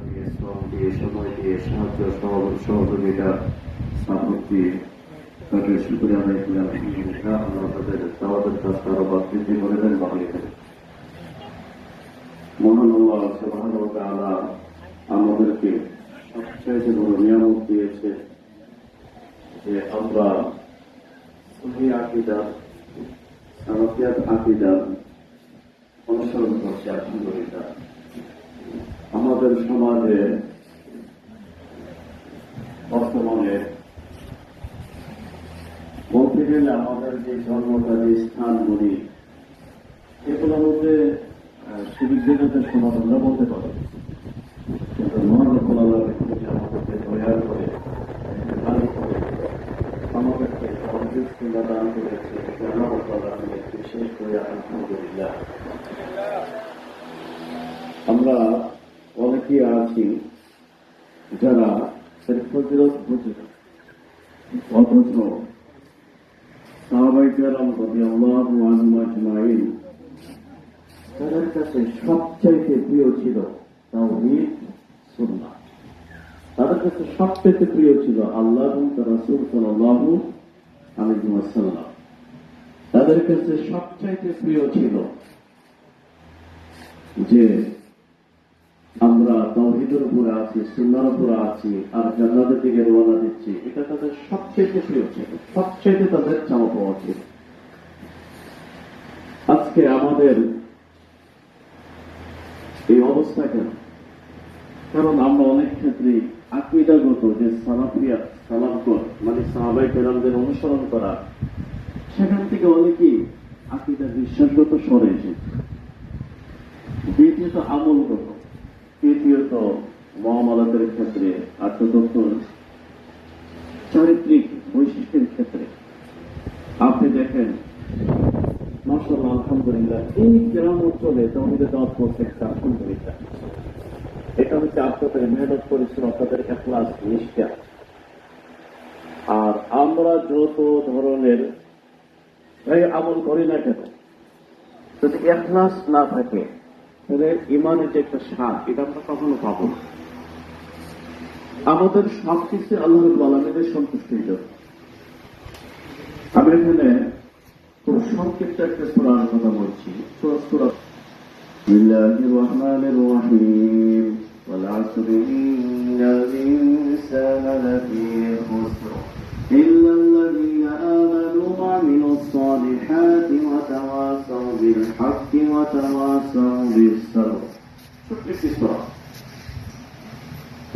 দিয়ে শ্রম দিয়ে সময় দিয়ে সাহায্য সহযোগিতা সাপোর্ট দিয়ে তাকে শুক্রিয়া আদায় করে আলহামদুলিল্লাহ আল্লাহ তাদের দাওয়াতের কাজটা আরো বৃদ্ধি করে দেন, বাড়িয়ে দেন। মহান আল্লাহ সুবহানাহু ওয়া তাআলা আমাদেরকে সবচেয়ে বড় নিয়ামত দিয়েছে যে আমরা সহিহ আকীদা সালাফিয়াত আকীদা অনুসরণ করছি। আলহামদুলিল্লাহ আমাদের সমাজে বর্তমানে বলতে গেলে আমাদের যে জন্মকারী স্থানগুলি এগুলোর মধ্যে সুবিধাদের সমাধানরা বলতে পারে, কিন্তু মহান রব্বুল আলামিন আমাদেরকে দয়া করে আমাদেরকে সহযোগিতা দান করেছে। আল্লাহ তাআলা বিশেষ করে আলহামদুলিল্লাহ আমরা অনেকেই আছি যারা ফজিলত বুঝি অথচ সাহাবায়ে কেরাম রাদিয়াল্লাহু আনহুম আজমাইন তাদের কাছে সবচাইতে প্রিয় ছিল তাওহীদ সুন্নাহ। তাদের কাছে সবচেয়ে প্রিয় ছিল আল্লাহ এবং তার রাসূল সাল্লাল্লাহু আলাইহি ওয়াসাল্লাম। তাদের কাছে সবচাইতে প্রিয় ছিল যে আমরা তাওহীদের উপরে আছি, সুন্নাহর উপরে আছি, আর জান্নাতের দিকে রওনা দিচ্ছি। এটা তাদের সবচেয়ে প্রিয় ছিল, সবচেয়ে তাদের চাওয়া পাওয়া ছিল। আজকে আমাদের এই অবস্থা কেন? কারণ আমরা অনেক ক্ষেত্রে আকীদাগত যে সালাফিয়াত সালাফগণ মানে সাহাবায়ে কেরামদের অনুসরণ করা, সেখান থেকে অনেকেই আকীদা বিশ্বাসগত সরে এসেছে। দ্বিতীয়ত আমলগত, তৃতীয়ত মুআমালাতের ক্ষেত্রে, আর চতুর্থ চারিত্রিক বৈশিষ্ট্যের ক্ষেত্রে। আপনি দেখেন মাশাআল্লাহ আলহামদুলিল্লাহ এই গ্রাম অঞ্চলে তাওহীদের দাওয়াত করতে আলহামদুলিল্লাহ। এটা হচ্ছে আপনাদের মেহনত পরিশ্রম, আপনাদের ইখলাস নিষ্ঠা। আর আমরা যত ধরনের আমল করি না কেন, যদি ইখলাস না থাকে তাহলে ইমানের যে একটা স্বাদ এটা আমরা কখনো পাবো না। আমাদের সবকিছু আল্লাহ রাব্বুল আলামিনের সন্তুষ্টির জন্য। আমি এখানে খুব সংক্ষিপ্ত একটা সূরার কথা বলছি। সূরা বিসমিল্লাহির রহমানির রহিম ওয়াল আসরি ইন্নাল ইনসানা লাফী খুসর ইল্লাল্লাযীনা আমানু ওয়া আমিলুস সালিহাতি ওয়া তাওয়াসাউ বিল হাক্কি ওয়া তাওয়াসাউ বিস সাবর।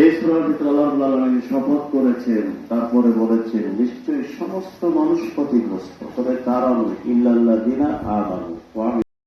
এই সূরার ভিতরে আল্লাহ রাব্বুল আলামিন শপথ করেছেন, তারপরে বলেছেন নিশ্চয়ই সমস্ত মানুষ ক্ষতিগ্রস্ত, তবে তারা নয় ইল্লাল্লাযীনা আমানু ওয়া